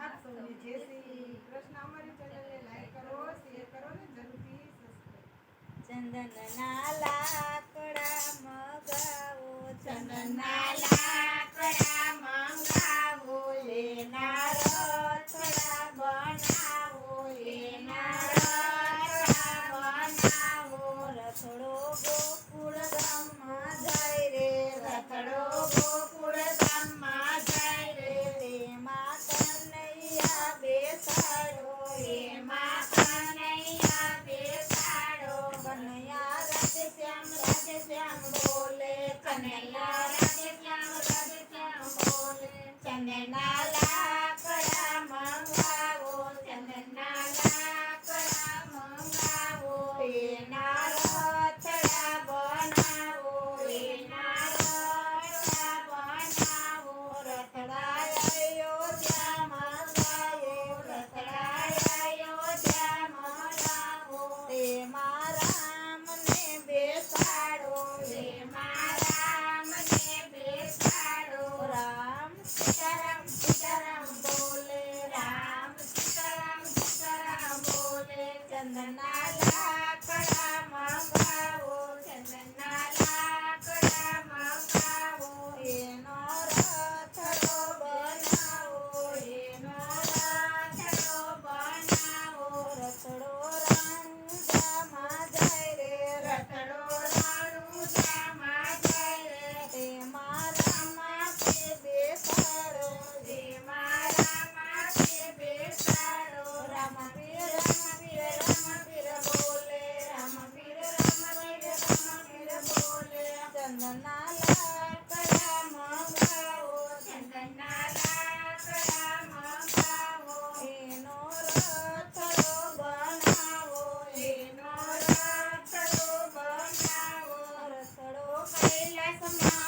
આપ સૌને જય શ્રી કૃષ્ણ. અમારી ચેનલને લાઈક કરો, શેર કરો ને જરૂરથી સબસ્ક્રાઇબ. ચંદનના લાકડા મગાવો, ચંદનના લાકડા મંગાવો, એના રથડા બનાવો, એના રથડા બનાવો. રથડો ગોકુળ ગામમાં જાય રે, રથડો ગોકુળ ગામમાં જાય રે, તેમાં કનૈયા બેસાડો, એમાં કનૈયા બેસાડો. કનૈયા રાધેશ્યામ બોલે, કનૈયા રાધેશ્યામ બોલે. ચંદનના લાકડા મંગાવો, ચંદનના લાકડા મંગાવો, એના રથડા બનાવો, એના રથડા બનાવો. રથડા અયોધ્યામાં જાય, રથડા અયોધ્યામાં લાવો, તેમાં રામને બેસાડો, એમાં રામને બેસાડો. રામ સીતારામ સીતારામ બોલે, રામ સીતારામ સીતારામ બોલે. ચંદનના લાકડા મંગાવો, ચંદનના લાકડા મંગાવો, એનો રથડો બનાવો, એનો રથડો બનાવો. રથડો રણુજામાં જાય રે, રથડો રણુજામાં જાય રે, તેમાં રામાપીર બેસાડો, તેમાં રામાપીર બેસાડો. રામાપીર બોલે, રામાપીર બોલે. ચંદનના લાકડા મંગાવો, ચંદનના લાકડા મંગાવો, એનો રથડો બનાવો, એનો રથડો બનાવો. રથડો કૈલાસમાં